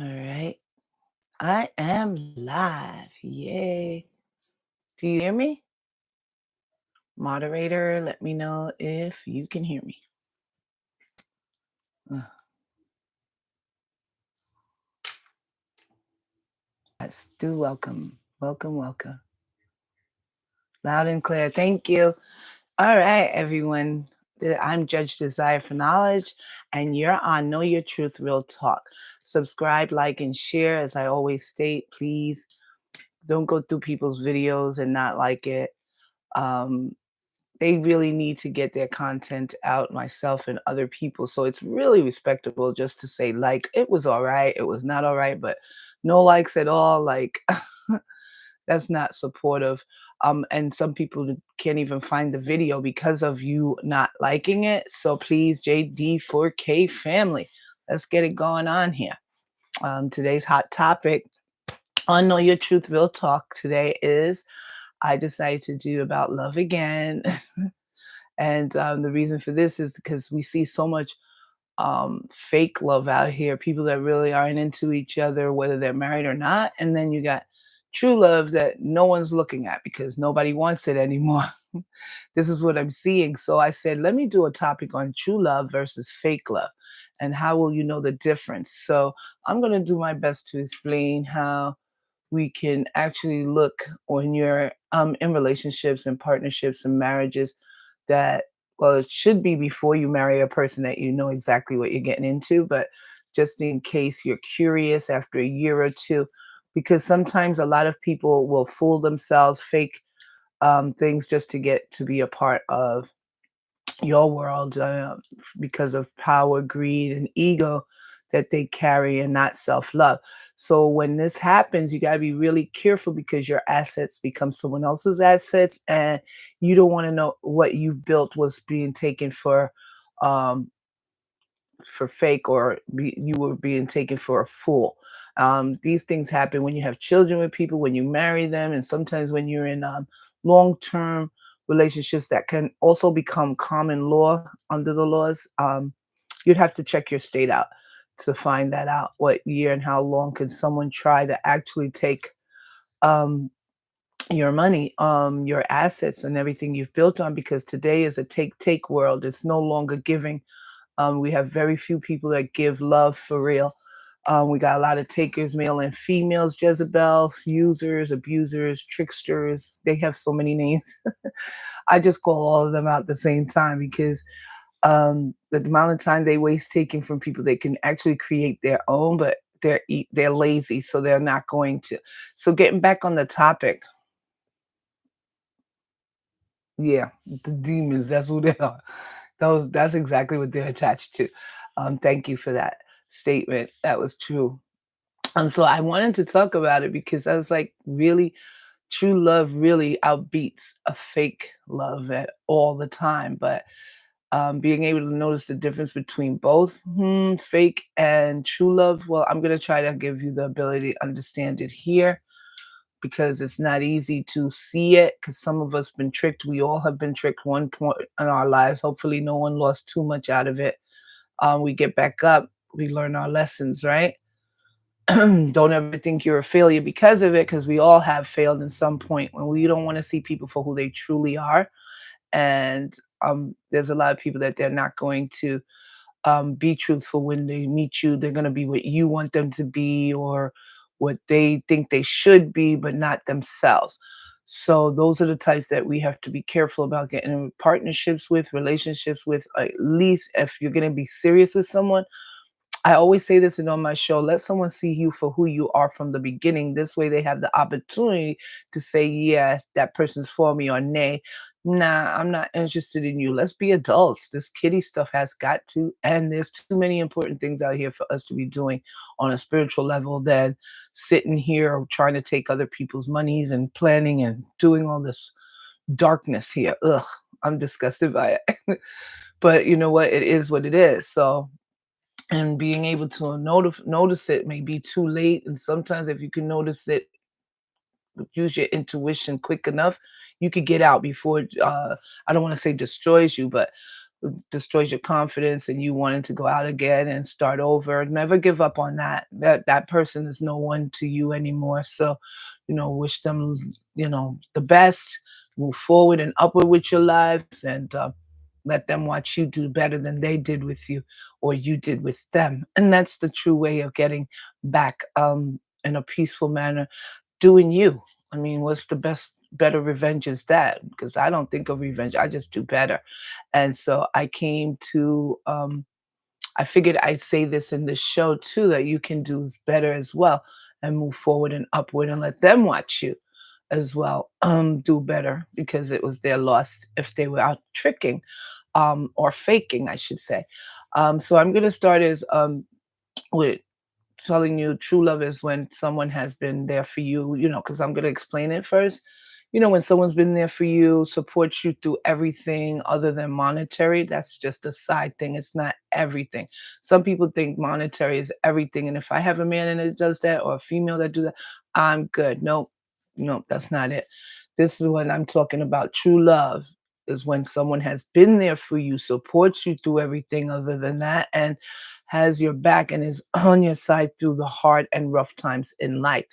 All right. I am live. Yay. Do you hear me? Moderator, let me know if you can hear me. Uh, Yes, do welcome. Welcome, welcome. Loud and clear. Thank you. All right, everyone. I'm Judge Desire for Knowledge, and you're on Know Your Truth Real Talk. Subscribe, like, and share. As I always state, please don't go through people's videos and not like it. Um, they really need to get their content out, myself and other people. So it's really respectable just to say, like, it was all right, it was not all right, but no likes at all. Like, that's not supportive. And some people can't even find the video because of you not liking it. So please, JD4K family, let's get it going on here. Today's hot topic on Know Your Truth Real Talk today is I decided to do about love again. And the reason for this is because we see so much fake love out here, people that really aren't into each other, whether they're married or not. And then you got true love that no one's looking at because nobody wants it anymore. This is what I'm seeing. So I said, let me do a topic on true love versus fake love. And how will you know the difference? So I'm going to do my best to explain how we can actually look when you're in relationships and partnerships and marriages that, well, it should be before you marry a person that you know exactly what you're getting into, but just in case you're curious after a year or two, because sometimes a lot of people will fool themselves, fake things just to get to be a part of your world because of power, greed, and ego that they carry and not self love. So when this happens, you got to be really careful because your assets become someone else's assets, and you don't want to know what you've built was being taken um, for fake or you were being taken for a fool. These things happen when you have children with people, when you marry them, and sometimes when you're in long term relationships that can also become common law under the laws. You'd have to check your state out to find that out. What year and how long can someone try to actually take um, your money, your assets, and everything you've built on? Because today is a take world. It's no longer giving. We have very few people that give love for real. We got a lot of takers, male and females, Jezebels, users, abusers, tricksters. They have so many names. I just call all of them out at the same time because the amount of time they waste taking from people, they can actually create their own, but they're lazy, so they're not going to. So getting back on the topic, yeah, the demons, that's who they are. That's exactly what they're attached to. Thank you for that statement. That was true. So I wanted to talk about it because I was like, really, true love really outbeats a fake love at all the time. But being able to notice the difference between both fake and true love, well, I'm going to try to give you the ability to understand it here because it's not easy to see it because some of us been tricked. We all have been tricked one point in our lives. Hopefully no one lost too much out of it. We get back up, we learn our lessons, right? Don't ever think you're a failure because of it, because we all have failed in some point when we don't want to see people for who they truly are. And there's a lot of people that they're not going to be truthful when they meet you. They're going to be what you want them to be or what they think they should be, but not themselves. So those are the types that we have to be careful about getting in partnerships with, relationships with. At least if you're going to be serious with someone, I always say this and on my show, let someone see you for who you are from the beginning. This way they have the opportunity to say, yeah, that person's for me, or nay, nah, I'm not interested in you. Let's be adults. This kiddie stuff has got to end. There's too many important things out here for us to be doing on a spiritual level than sitting here trying to take other people's monies and planning and doing all this darkness here. Ugh, I'm disgusted by it. But you know what? It is what it is. So and being able to notice it may be too late, and sometimes if you can notice it, use your intuition quick enough, you could get out before I don't want to say destroys you, but destroys your confidence and you wanting to go out again and start over. Never give up on that. That person is no one to you anymore. So, wish them, the best. Move forward and upward with your lives, and let them watch you do better than they did with you or you did with them. And that's the true way of getting back in a peaceful manner, doing you. I mean, what's the better revenge is that? Because I don't think of revenge. I just do better. And so I came to I figured I'd say this in this show too, that you can do better as well and move forward and upward and let them watch you as well do better, because it was their loss if they were out tricking or faking, I should say. So I'm gonna start as with telling you true love is when someone has been there for you, because I'm going to explain it first. When someone's been there for you, supports you through everything other than monetary, that's just a side thing. It's not everything. Some people think monetary is everything. And if I have a man and it does that, or a female that do that, I'm good. No, no, that's not it. This is when I'm talking about true love, is when someone has been there for you, supports you through everything other than that, and has your back and is on your side through the hard and rough times in life.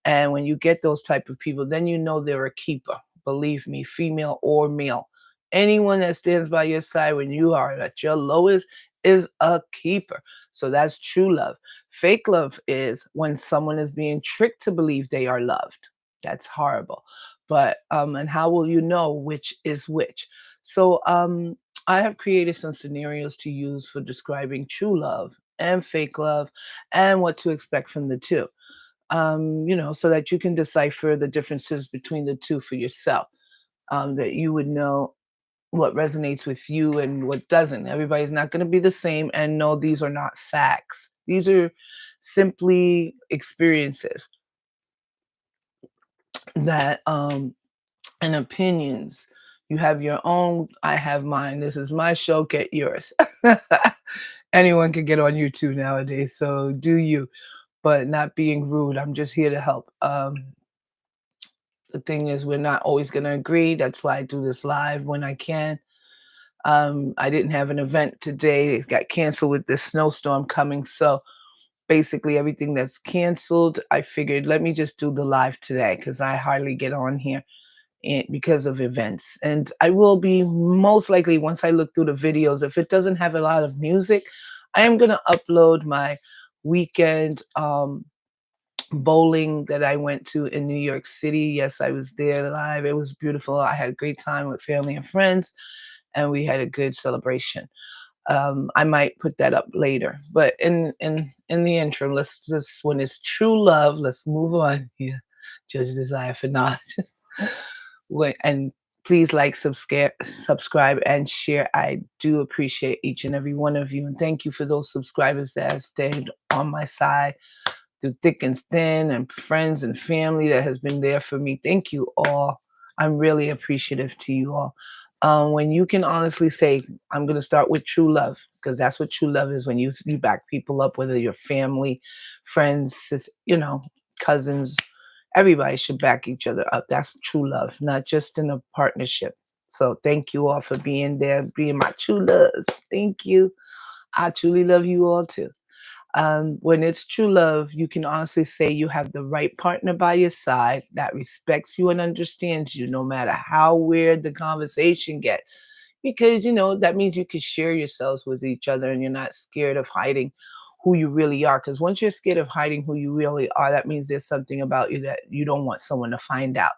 And when you get those type of people, then you know they're a keeper. Believe me, female or male. Anyone that stands by your side when you are at your lowest is a keeper. So that's true love. Fake love is when someone is being tricked to believe they are loved. That's horrible. But and how will you know which is which? So I have created some scenarios to use for describing true love and fake love and what to expect from the two. So that you can decipher the differences between the two for yourself. That you would know what resonates with you and what doesn't. Everybody's not going to be the same, and no, these are not facts. These are simply experiences that and opinions. You have your own, I have mine. This is my show, get yours. Anyone can get on YouTube nowadays, so do you, but not being rude. I'm just here to help. The thing is, we're not always going to agree. That's why I do this live when I can. I didn't have an event today. It got canceled with this snowstorm coming. So basically, everything that's canceled, I figured let me just do the live today because I hardly get on here because of events. And I will be most likely, once I look through the videos, if it doesn't have a lot of music, I am going to upload my weekend bowling that I went to in New York City. Yes, I was there live. It was beautiful. I had a great time with family and friends, and we had a good celebration. I might put that up later, but in the interim, let's just, when it's true love, let's move on here. Judge desire for knowledge. And please like, subscribe, and share. I do appreciate each and every one of you, and thank you for those subscribers that have stayed on my side through thick and thin, and friends and family that has been there for me. Thank you all. I'm really appreciative to you all. When you can honestly say, I'm going to start with true love, because that's what true love is, when you back people up, whether you're family, friends, cousins, everybody should back each other up. That's true love, not just in a partnership. So thank you all for being there, being my true loves. Thank you. I truly love you all too. When it's true love, you can honestly say you have the right partner by your side that respects you and understands you, no matter how weird the conversation gets. Because, that means you can share yourselves with each other and you're not scared of hiding who you really are. Because once you're scared of hiding who you really are, that means there's something about you that you don't want someone to find out.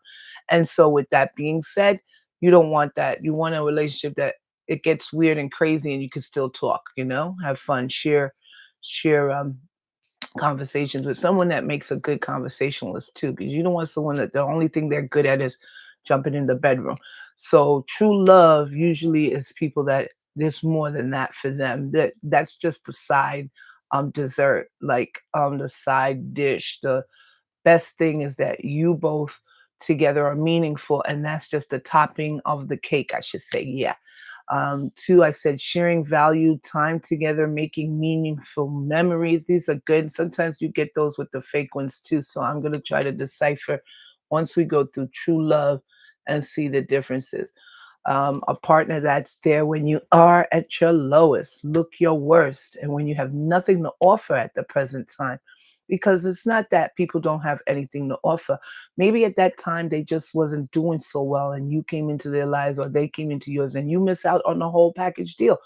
And so, with that being said, you don't want that. You want a relationship that it gets weird and crazy and you can still talk, have fun, share conversations with someone that makes a good conversationalist too, because you don't want someone that the only thing they're good at is jumping in the bedroom. So true love usually is people that there's more than that for them. That's just the side dessert, like the side dish. The best thing is that you both together are meaningful, and that's just the topping of the cake, I should say. Yeah. Two, I said sharing value, time together, making meaningful memories. These are good. Sometimes you get those with the fake ones too. So I'm going to try to decipher once we go through true love and see the differences. A partner that's there when you are at your lowest, look your worst, and when you have nothing to offer at the present time. Because it's not that people don't have anything to offer. Maybe at that time they just wasn't doing so well and you came into their lives or they came into yours and you miss out on the whole package deal.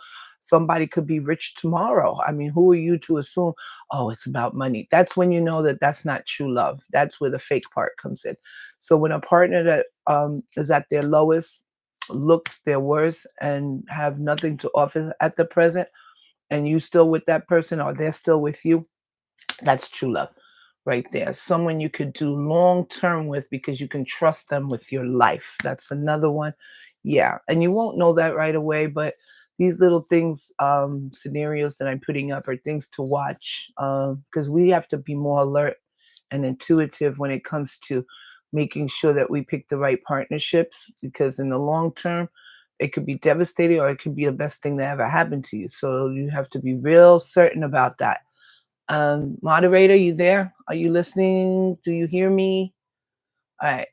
Somebody could be rich tomorrow. I mean, who are you to assume, oh, it's about money? That's when you know that that's not true love. That's where the fake part comes in. So when a partner that is at their lowest, looks their worst, and have nothing to offer at the present, and you still with that person or they're still with you, that's true love right there. Someone you could do long term with because you can trust them with your life. That's another one. Yeah. And you won't know that right away, but these little things, scenarios that I'm putting up are things to watch because we have to be more alert and intuitive when it comes to making sure that we pick the right partnerships because in the long term, it could be devastating or it could be the best thing that ever happened to you. So you have to be real certain about that. Moderator, you there? Are you listening? Do you hear me? All right.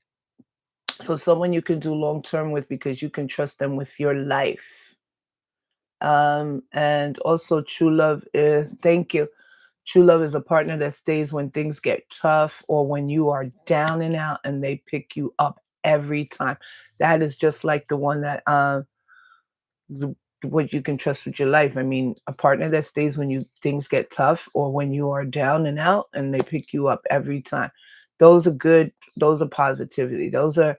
So someone you can do long term with because you can trust them with your life. And also true love is thank you. True love is a partner that stays when things get tough or when you are down and out and they pick you up every time. That is just like the one that the what you can trust with your life. I mean, a partner that stays when you things get tough or when you are down and out and they pick you up every time. Those are good. Those are positivity. Those are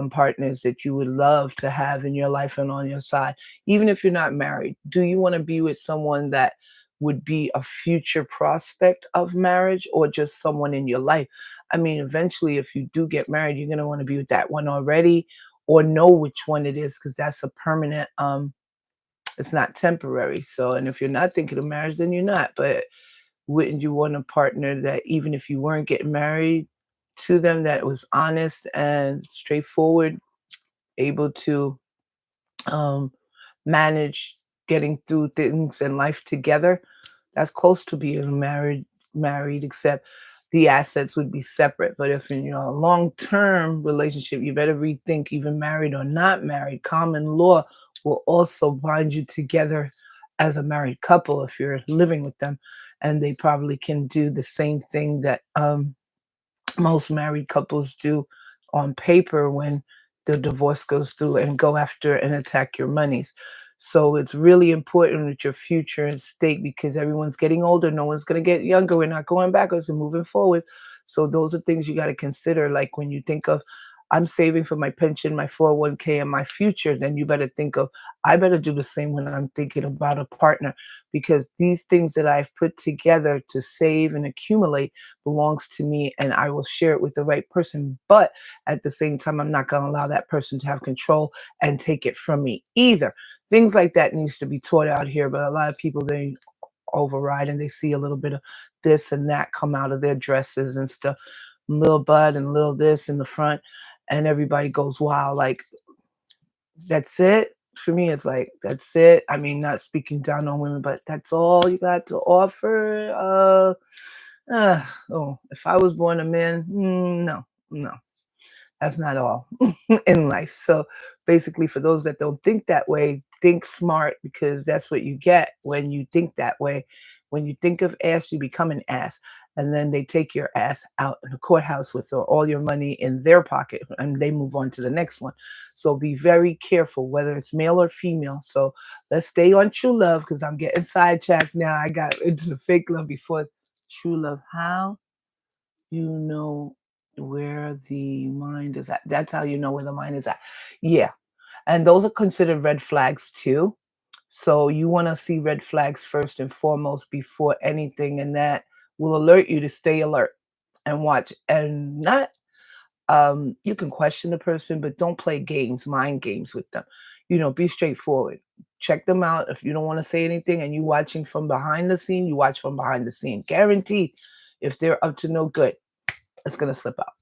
partners that you would love to have in your life and on your side, even if you're not married. Do you want to be with someone that would be a future prospect of marriage or just someone in your life? I mean, eventually, if you do get married, you're going to want to be with that one already or know which one it is because that's a permanent it's not temporary. So, and if you're not thinking of marriage, then you're not. But wouldn't you want a partner that even if you weren't getting married to them, that was honest and straightforward, able to um, manage getting through things in life together? That's close to being married, except the assets would be separate. But if in your long-term relationship, you better rethink even married or not married. Common law will also bind you together as a married couple if you're living with them. And they probably can do the same thing that most married couples do on paper when the divorce goes through and go after and attack your monies. So it's really important that your future is stake because everyone's getting older. No one's going to get younger. We're not going backwards. We're moving forward. So those are things you got to consider. Like when you think of, I'm saving for my pension, my 401k, and my future, then you better think of, I better do the same when I'm thinking about a partner because these things that I've put together to save and accumulate belongs to me and I will share it with the right person. But at the same time, I'm not going to allow that person to have control and take it from me either. Things like that needs to be taught out here, but a lot of people, they override and they see a little bit of this and that come out of their dresses and stuff, little butt and little this in the front, and everybody goes wild. Like, that's it. For me, it's like, that's it. I mean, not speaking down on women, but that's all you got to offer. Oh, if I was born a man, no, no, that's not all in life. So basically, for those that don't think that way, think smart because that's what you get when you think that way. When you think of ass, you become an ass. And then they take your ass out in the courthouse with all your money in their pocket and they move on to the next one. So be very careful, whether it's male or female. So let's stay on true love because I'm getting sidetracked now. I got into the fake love before true love. How you know where the mind is at. That's how you know where the mind is at. Yeah. And those are considered red flags too. So you want to see red flags first and foremost before anything. And that will alert you to stay alert and watch and not you can question the person, but don't play games, mind games with them. Be straightforward. Check them out. If you don't want to say anything and you watching from behind the scene, you watch from behind the scene. Guaranteed if they're up to no good, it's gonna slip out.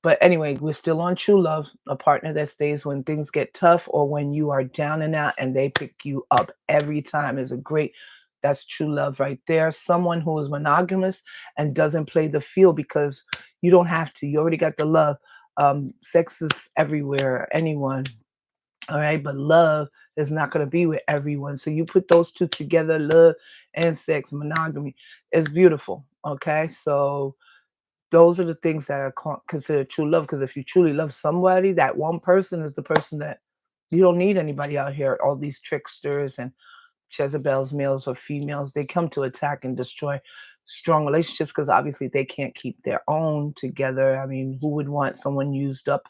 But anyway, we're still on true love, a partner that stays when things get tough or when you are down and out and they pick you up every time is a great, that's true love right there. Someone who is monogamous and doesn't play the field because you don't have to. You already got the love. Sex is everywhere. Anyone All right, but love is not going to be with everyone. So you put those two together, love and sex, monogamy, is beautiful. Okay, so those are the things that are considered true love. Because if you truly love somebody, that one person is the person that you don't need anybody out here. All these tricksters and Jezebel's, males or females, they come to attack and destroy strong relationships because obviously they can't keep their own together. I mean, who would want someone used up,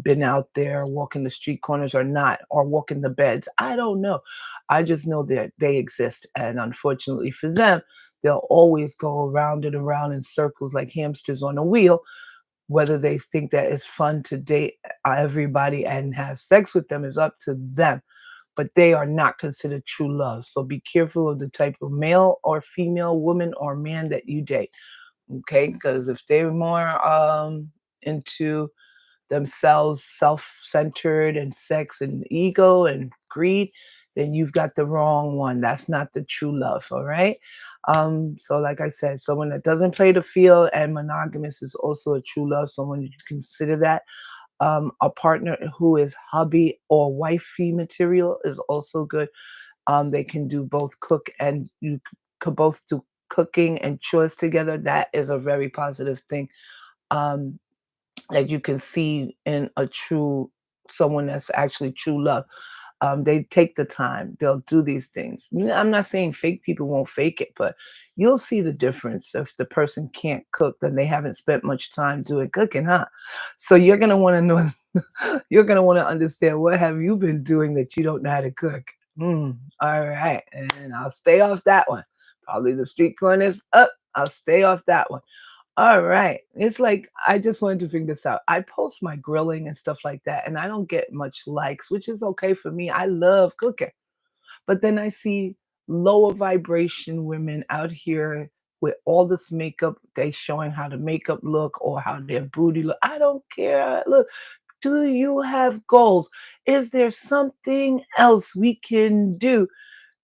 been out there walking the street corners or not, or walking the beds? I don't know. I just know that they exist. And unfortunately for them, they'll always go around and around in circles like hamsters on a wheel. Whether they think that it's fun to date everybody and have sex with them is up to them, but they are not considered true love. So be careful of the type of male or female, woman or man that you date. Okay, because if they're more into themselves, self-centered and sex and ego and greed, then you've got the wrong one. That's not the true love. All right. So like I said, someone that doesn't play the field and monogamous is also a true love. Someone you consider that. A partner who is hubby or wifey material is also good. They can do both cook and you could both do cooking and chores together. That is a very positive thing. Um, that you can see in a true someone that's actually true love. They take the time. They'll do these things. I'm not saying fake people won't fake it, but you'll see the difference. If the person can't cook, then they haven't spent much time doing cooking, huh? So you're gonna want to know. You're gonna want to understand what have you been doing that you don't know how to cook. All right, and I'll stay off that one. Probably the street corners up. I'll stay off that one. All right. It's like I just wanted to figure this out. I post my grilling and stuff like that, and I don't get much likes, which is okay for me. I love cooking. But then I see lower vibration women out here with all this makeup, they showing how the makeup look or how their booty look. I don't care. Look, do you have goals? Is there something else we can do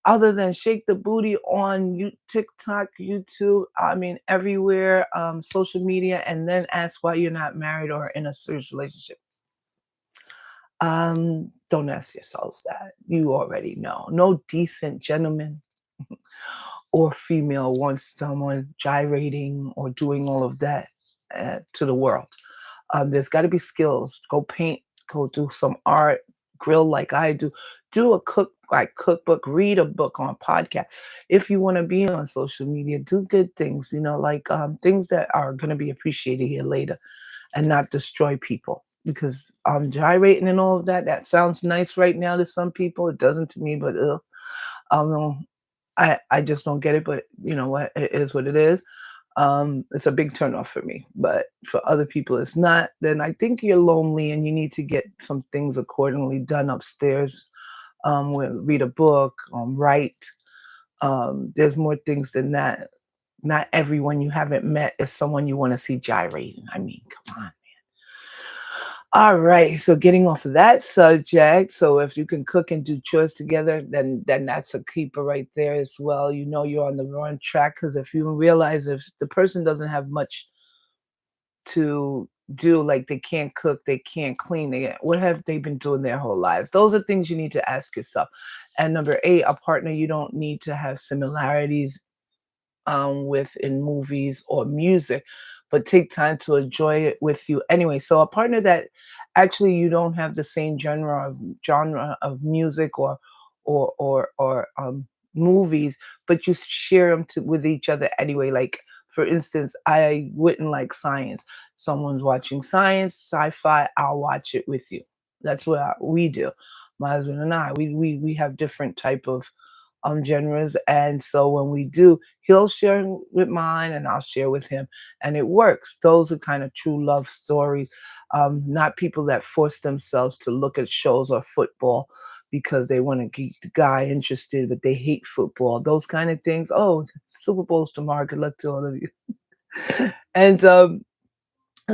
other than shake the booty on TikTok, YouTube, I mean everywhere, social media, and then ask why you're not married or in a serious relationship? Don't ask yourselves that. You already know. No decent gentleman or female wants someone gyrating or doing all of that to the world. There's got to be skills. Go paint, go do some art, grill like I do, do a cookbook, read a book on podcast. If you want to be on social media, do good things, like things that are going to be appreciated here later and not destroy people. Because gyrating and all of that, that sounds nice right now to some people. It doesn't to me, but um, I just don't get it. But you know what? It is what it is. It's a big turnoff for me, but for other people it's not. Then I think you're lonely and you need to get some things accordingly done upstairs. Read a book, write. There's more things than that. Not everyone you haven't met is someone you want to see gyrating. I mean, come on. All right, so getting off of that subject, so if you can cook and do chores together, then that's a keeper right there as well. You know you're on the wrong track because if you realize if the person doesn't have much to do, like they can't cook, they can't clean, what have they been doing their whole lives? Those are things you need to ask yourself. And number eight, a partner you don't need to have similarities with in movies or music, but take time to enjoy it with you anyway. So a partner that actually you don't have the same genre of music or movies, but you share them with each other anyway. Like for instance, I wouldn't like science. Someone's watching science, sci-fi, I'll watch it with you. That's what we do. My husband and I, we have different type of genres, and so when we do, he'll share with mine and I'll share with him, and it works. Those are kind of true love stories, not people that force themselves to look at shows or football because they want to keep the guy interested, but they hate football. Those kind of things. Oh, Super Bowl's tomorrow. Good luck to all of you. And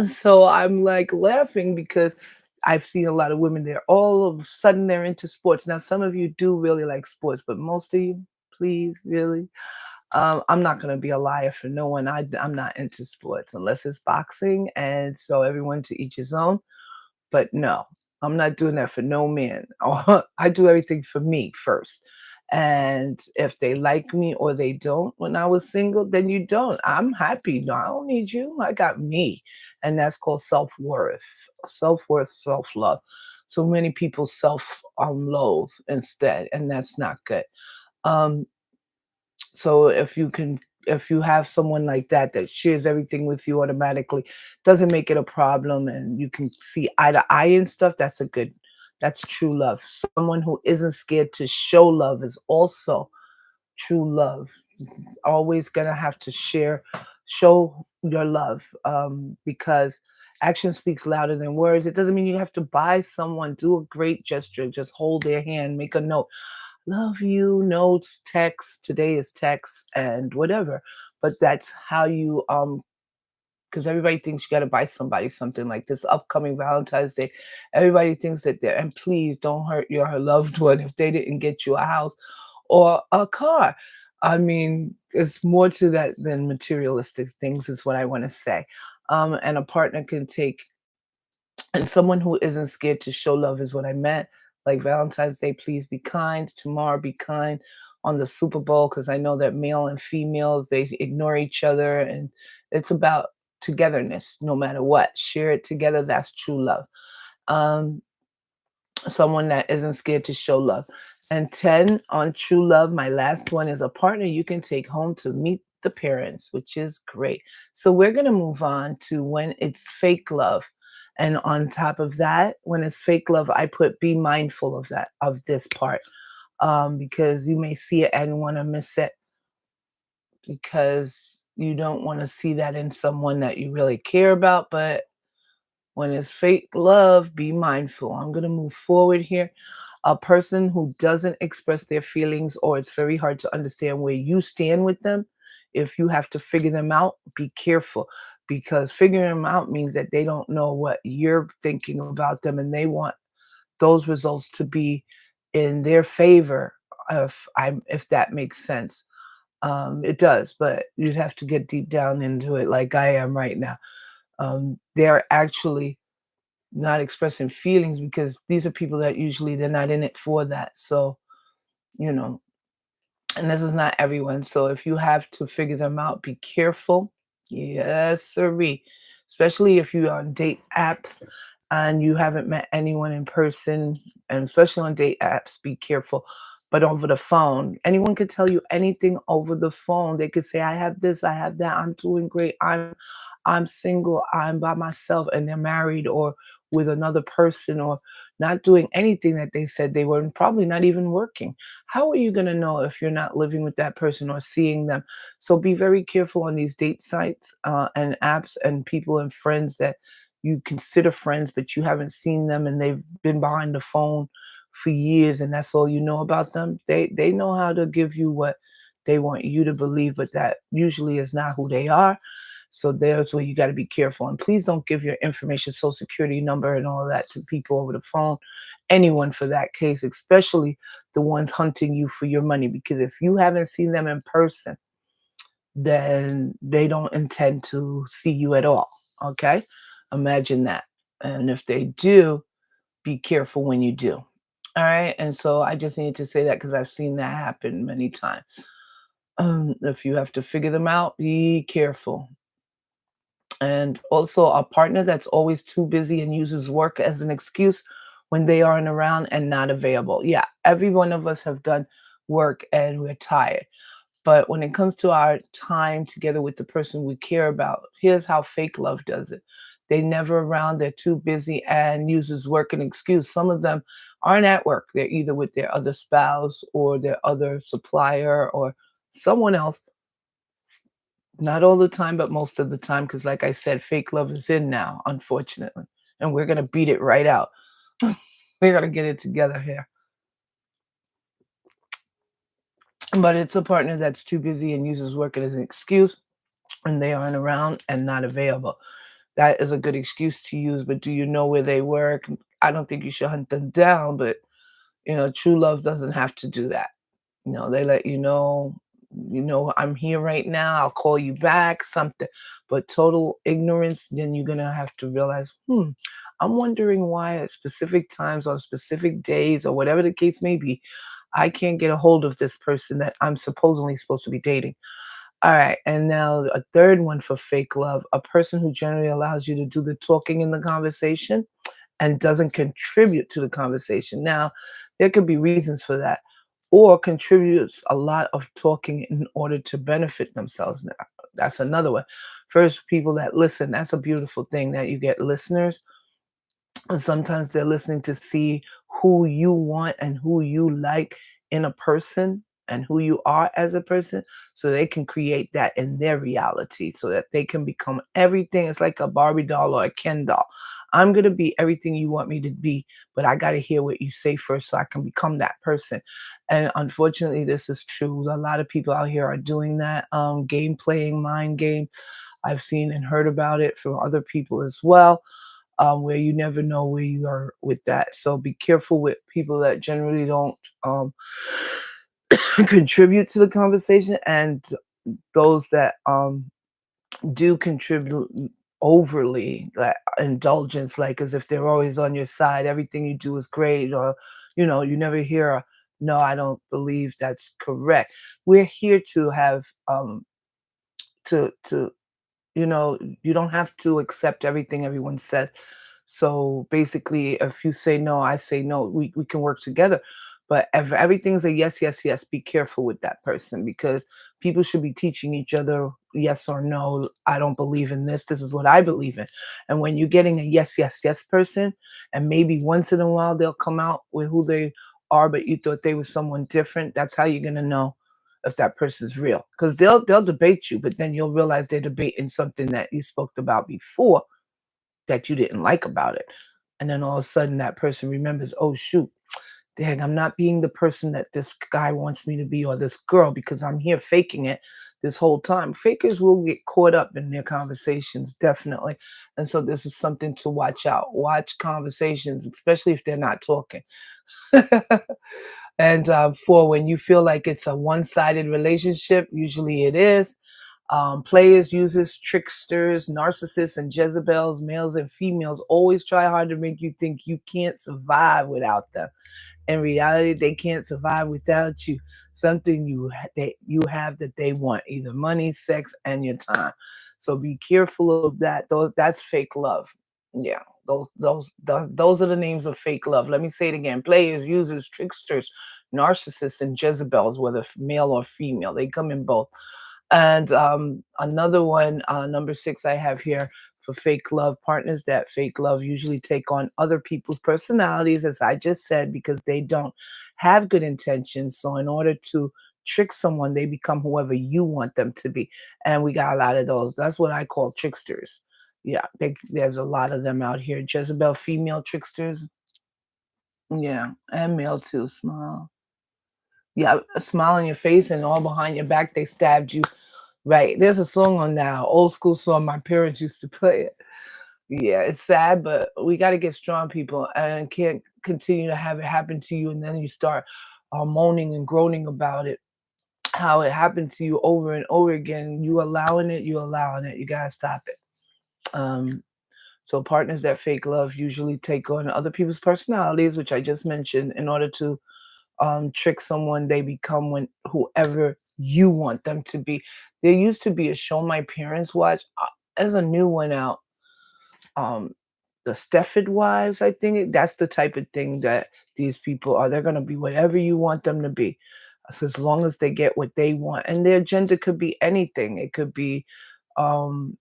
so I'm like laughing because I've seen a lot of women there. All of a sudden, they're into sports. Now, some of you do really like sports, but most of you, please, really. I'm not going to be a liar for no one. I'm not into sports unless it's boxing. And so everyone to each his own. But no. I'm not doing that for no man. I do everything for me first. And if they like me or they don't when I was single, then you don't. I'm happy. No, I don't need you. I got me. And that's called self-worth. Self-worth, self-love. So many people self loathe instead, and that's not good. Um, so if you have someone like that that shares everything with you automatically, doesn't make it a problem and you can see eye to eye and stuff, that's true love. Someone who isn't scared to show love is also true love. Always gonna have to show your love, because action speaks louder than words. It doesn't mean you have to buy someone, do a great gesture, just hold their hand, make a note, love you, notes, text. Today is text and whatever. But that's how you because everybody thinks you got to buy somebody something like this upcoming Valentine's Day. Everybody thinks that they're, and please don't hurt your loved one if they didn't get you a house or a car. I mean, it's more to that than materialistic things, is what I want to say. And a partner can take, and someone who isn't scared to show love is what I meant. Like Valentine's Day, please be kind. Tomorrow, be kind. On the Super Bowl, because I know that male and females, they ignore each other, and it's about togetherness no matter what. Share it together. That's true love. Um, Someone that isn't scared to show love. And 10 on true love, my last one is a partner you can take home to meet the parents, which is great. So we're going to move on to when it's fake love. And on top of that, when it's fake love, I put be mindful of that, of this part, because you may see it and want to miss it because you don't want to see that in someone that you really care about. But when it's fake love, be mindful. I'm going to move forward here. A person who doesn't express their feelings, or it's very hard to understand where you stand with them, if you have to figure them out, be careful, because figuring them out means that they don't know what you're thinking about them and they want those results to be in their favor. If that makes sense. It does, but you'd have to get deep down into it like I am right now. They're actually not expressing feelings because these are people that usually they're not in it for that. So, you know, and this is not everyone. So if you have to figure them out, be careful. Yes, sirree. Especially if you're on date apps and you haven't met anyone in person, and especially on date apps, be careful. But over the phone, anyone could tell you anything over the phone. They could say, I have this, I have that, I'm doing great, I'm single, I'm by myself, and they're married or with another person or not doing anything that they said they were, and probably not even working. How are you going to know if you're not living with that person or seeing them? So be very careful on these date sites and apps and people and friends that you consider friends, but you haven't seen them and they've been behind the phone for years and that's all you know about them. They know how to give you what they want you to believe, but that usually is not who they are. So there's where you got to be careful. And please don't give your information, social security number, and all of that to people over the phone, anyone for that case, especially the ones hunting you for your money. Because if you haven't seen them in person, then they don't intend to see you at all. Okay? Imagine that. And if they do, be careful when you do. All right. And so I just need to say that because I've seen that happen many times. If you have to figure them out, be careful. And also a partner that's always too busy and uses work as an excuse when they aren't around and not available. Yeah, every one of us have done work and we're tired. But when it comes to our time together with the person we care about, here's how fake love does it. They never around, they're too busy and uses work an excuse. Some of them aren't at work. They're either with their other spouse or their other supplier or someone else. Not all the time, but most of the time, because like I said, fake love is in now, unfortunately. And we're gonna beat it right out. We're gonna get it together here. But it's a partner that's too busy and uses work as an excuse when they aren't around and not available. That is a good excuse to use, but do you know where they work? I don't think you should hunt them down, but true love doesn't have to do that. They let you know. I'm here right now, I'll call you back, something. But total ignorance, then you're gonna have to realize, I'm wondering why at specific times on specific days or whatever the case may be, I can't get a hold of this person that I'm supposedly supposed to be dating. All right, and now a third one for fake love, a person who generally allows you to do the talking in the conversation and doesn't contribute to the conversation. Now, there could be reasons for that, or contributes a lot of talking in order to benefit themselves. Now, that's another one. First, people that listen, that's a beautiful thing that you get listeners, and sometimes they're listening to see who you want and who you like in a person and who you are as a person, so they can create that in their reality so that they can become everything. It's like a Barbie doll or a Ken doll. I'm going to be everything you want me to be, but I got to hear what you say first so I can become that person. And unfortunately, this is true. A lot of people out here are doing that, game playing, mind game. I've seen and heard about it from other people as well, where you never know where you are with that. So be careful with people that generally don't um, contribute to the conversation, and those that do contribute overly, like indulgence, like as if they're always on your side. Everything you do is great, or you never hear a no. I don't believe that's correct. We're here to have to you don't have to accept everything everyone said. So basically, if you say no, I say no, we can work together. But if everything's a yes, yes, yes, be careful with that person, because people should be teaching each other yes or no. I don't believe in this. This is what I believe in. And when you're getting a yes, yes, yes person, and maybe once in a while they'll come out with who they are, but you thought they were someone different, that's how you're gonna know if that person's real, because they'll debate you, but then you'll realize they're debating something that you spoke about before that you didn't like about it. And then all of a sudden that person remembers, oh shoot, dang, I'm not being the person that this guy wants me to be, or this girl, because I'm here faking it this whole time. Fakers will get caught up in their conversations, definitely. And so this is something to watch out. Watch conversations, especially if they're not talking. And for when you feel like it's a one-sided relationship, usually it is. Players, users, tricksters, narcissists, and Jezebels, males and females, always try hard to make you think you can't survive without them. In reality, they can't survive without you. Something that you have that they want, either money, sex, and your time. So be careful of that. That's fake love. Yeah, those are the names of fake love. Let me say it again: players, users, tricksters, narcissists, and Jezebels, whether male or female. They come in both. And another one, number six, I have here for fake love partners, that fake love usually take on other people's personalities, as I just said, because they don't have good intentions. So, in order to trick someone, they become whoever you want them to be. And we got a lot of those. That's what I call tricksters. Yeah, there's a lot of them out here. Jezebel female tricksters. Yeah, and male too. Smile. Yeah, a smile on your face and all behind your back, they stabbed you. Right. There's a song on now, old school song. My parents used to play it. Yeah, it's sad, but we got to get strong, people, and can't continue to have it happen to you. And then you start moaning and groaning about it, how it happened to you over and over again. You allowing it, you allowing it. You got to stop it. Um, so partners that fake love usually take on other people's personalities, which I just mentioned, in order to trick someone. They become whoever you want them to be. There used to be a show my parents watch. As a new one out, um, the Stefford Wives. I think that's the type of thing that these people are. They're gonna be whatever you want them to be, so as long as they get what they want, and their gender could be anything. It could be um,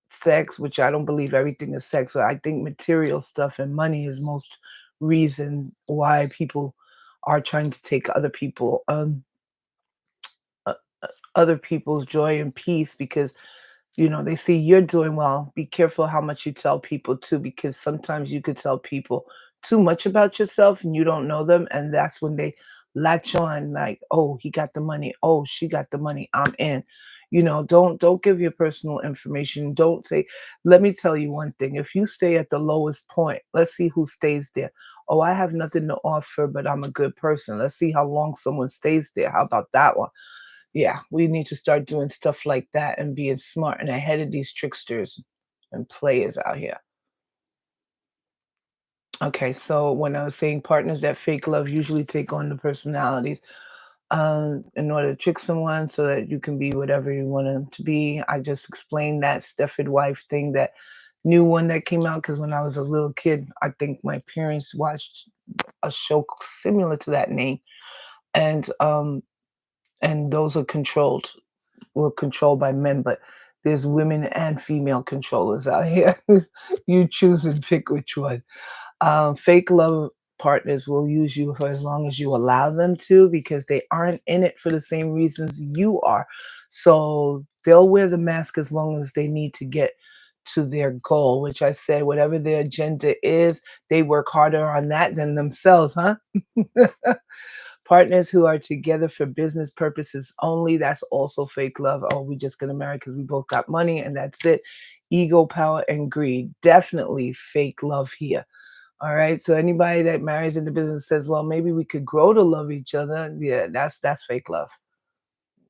sex, which I don't believe everything is sex, but I think material stuff and money is most reason why people are trying to take uh, other people's joy and peace, because they see you're doing well. Be careful how much you tell people too, because sometimes you could tell people too much about yourself and you don't know them, and that's when they latch on, like, oh, he got the money, oh, she got the money, I'm in. Don't give your personal information. Don't say, let me tell you one thing. If you stay at the lowest point, let's see who stays there. Oh, I have nothing to offer, but I'm a good person. Let's see how long someone stays there. How about that one? Yeah, we need to start doing stuff like that and being smart and ahead of these tricksters and players out here. Okay, so when I was saying partners that fake love usually take on the personalities in order to trick someone so that you can be whatever you want them to be. I just explained that Stepford wife thing, that new one that came out, because when I was a little kid, I think my parents watched a show similar to that name, and those are were controlled by men, but there's women and female controllers out here. You choose and pick which one. Fake love partners will use you for as long as you allow them to, because they aren't in it for the same reasons you are. So they'll wear the mask as long as they need to get to their goal, which I said, whatever their agenda is, they work harder on that than themselves, huh? Partners who are together for business purposes only, that's also fake love. Oh, we just gonna marry because we both got money and that's it. Ego, power, and greed. Definitely fake love here. All right. So anybody that marries into business says, well, maybe we could grow to love each other. Yeah, that's fake love.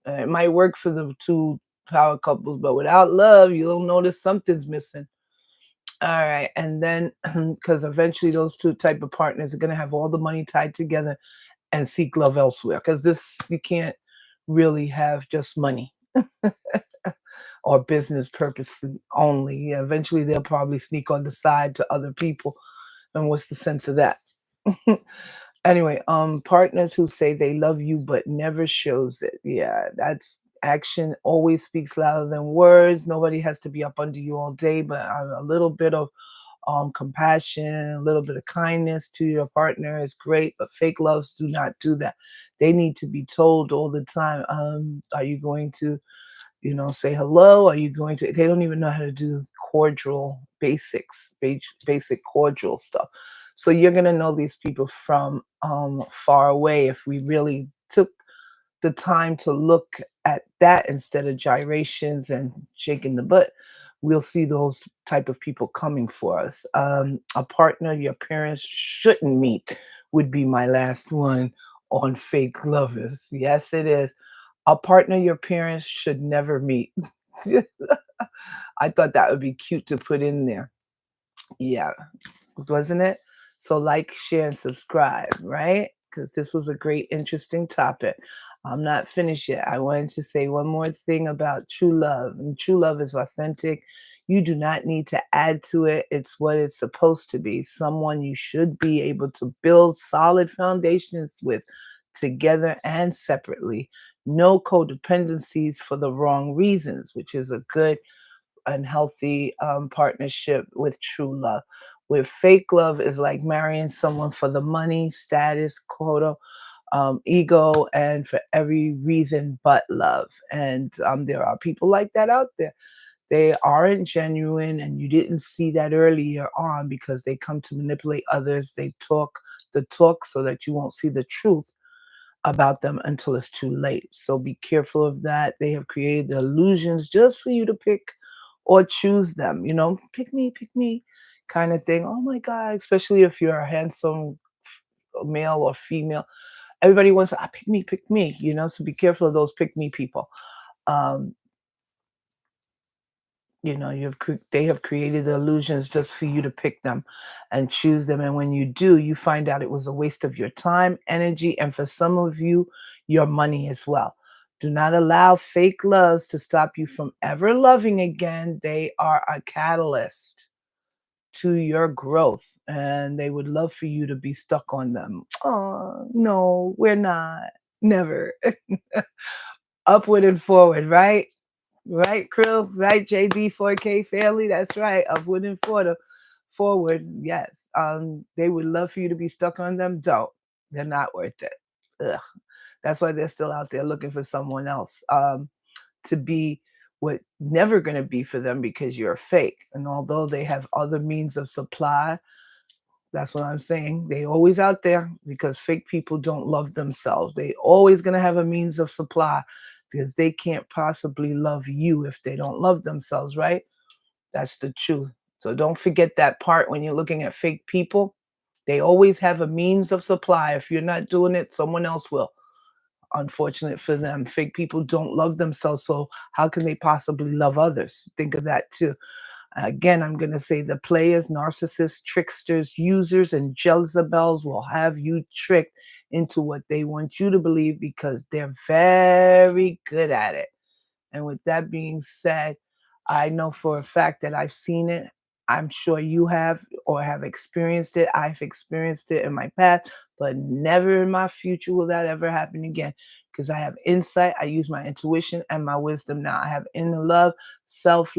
It might work for the two power couples, but without love, you'll notice something's missing. All right. And then because eventually those two type of partners are gonna have all the money tied together and seek love elsewhere. Because this, you can't really have just money or business purpose only. Yeah, eventually they'll probably sneak on the side to other people. And what's the sense of that? Anyway, partners who say they love you but never shows it. Yeah, that's action always speaks louder than words. Nobody has to be up under you all day, but a little bit of compassion, a little bit of kindness to your partner is great, but fake loves do not do that. They need to be told all the time, are you going to, say hello? Are you going to, they don't even know how to do cordial basics, basic cordial stuff. So you're going to know these people from far away if we really took the time to look at that instead of gyrations and shaking the butt. We'll see those type of people coming for us. A partner your parents shouldn't meet would be my last one on fake lovers. Yes, it is. A partner your parents should never meet. I thought that would be cute to put in there. Yeah, wasn't it? So like, share, and subscribe, right? Because this was a great, interesting topic. I'm not finished yet. I wanted to say one more thing about true love. And true love is authentic. You do not need to add to it. It's what it's supposed to be. Someone you should be able to build solid foundations with, together and separately. No codependencies for the wrong reasons, which is a good and healthy partnership with true love. With fake love is like marrying someone for the money, status, quota, ego, and for every reason but love. And there are people like that out there. They aren't genuine, and you didn't see that earlier on because they come to manipulate others. They talk the talk so that you won't see the truth about them until it's too late. So be careful of that. They have created the illusions just for you to pick or choose them, pick me kind of thing. Oh my God, especially if you're a handsome male or female. Everybody wants to pick me, so be careful of those pick me people. Um, they have created the illusions just for you to pick them and choose them, and when you do, you find out it was a waste of your time, energy, and for some of you, your money as well. Do not allow fake loves to stop you from ever loving again. They are a catalyst to your growth, and they would love for you to be stuck on them. Oh no, we're not. Never. Upward and forward, right? Right, Krill? Right, JD 4K family? That's right. Upward and forward. Yes. They would love for you to be stuck on them. Don't. They're not worth it. Ugh. That's why they're still out there looking for someone else to be what never going to be for them, because you're fake. And although they have other means of supply, that's what I'm saying. They always out there because fake people don't love themselves. They always gonna have a means of supply because they can't possibly love you if they don't love themselves, right? That's the truth. So don't forget that part when you're looking at fake people. They always have a means of supply. If you're not doing it, someone else will. unfortunate for them. Fake people don't love themselves, so how can they possibly love others? Think of that too. Again, I'm going to say the players, narcissists, tricksters, users, and Jezebels will have you tricked into what they want you to believe because they're very good at it. And with that being said, I know for a fact that I've seen it. I'm sure you have or have experienced it. I've experienced it in my past, but never in my future will that ever happen again because I have insight. I use my intuition and my wisdom now. I have inner love, self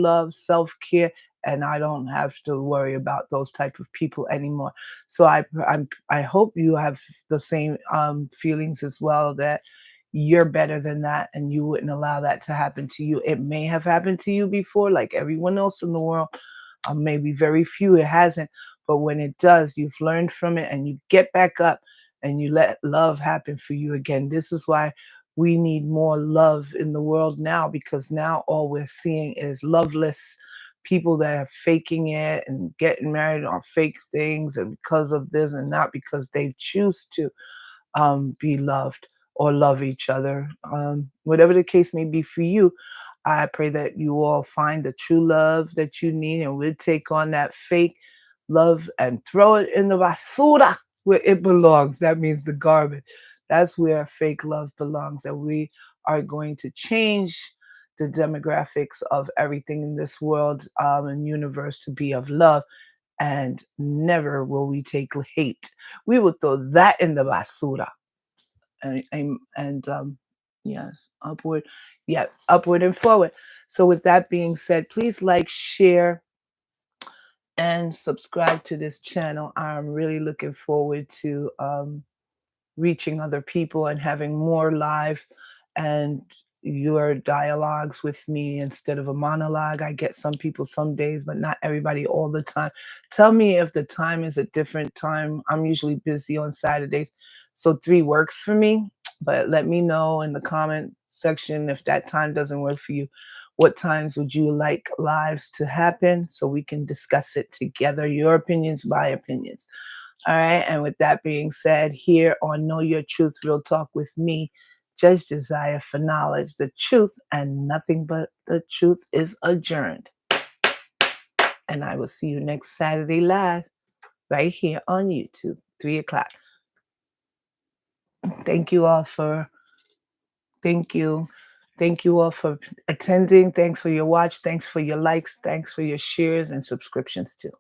care, and I don't have to worry about those type of people anymore. So I hope you have the same feelings as well, that you're better than that and you wouldn't allow that to happen to you. It may have happened to you before, like everyone else in the world. Maybe very few it hasn't, but when it does, you've learned from it and you get back up and you let love happen for you again. This is why we need more love in the world now, because now all we're seeing is loveless people that are faking it and getting married on fake things, and because of this and not because they choose to be loved or love each other. Whatever the case may be for you, I pray that you all find the true love that you need, and we'll take on that fake love and throw it in the basura where it belongs. That means the garbage. That's where fake love belongs. And we are going to change the demographics of everything in this world and universe to be of love, and never will we take hate. We will throw that in the basura. And yes, upward, yeah, upward and forward. So with that being said, please like, share, and subscribe to this channel. I'm really looking forward to reaching other people and having more live and your dialogues with me instead of a monologue. I get some people some days, but not everybody all the time. Tell me if the time is a different time. I'm usually busy on Saturdays, so 3 works for me. But let me know in the comment section if that time doesn't work for you. What times would you like lives to happen so we can discuss it together? Your opinions, my opinions. All right. And with that being said, here on Know Your Truth, Real Talk with me, Judge Desire for Knowledge, the truth and nothing but the truth is adjourned. And I will see you next Saturday live right here on YouTube, 3 o'clock. Thank you all for, thank you. Thank you all for attending. Thanks for your watch. Thanks for your likes. Thanks for your shares and subscriptions too.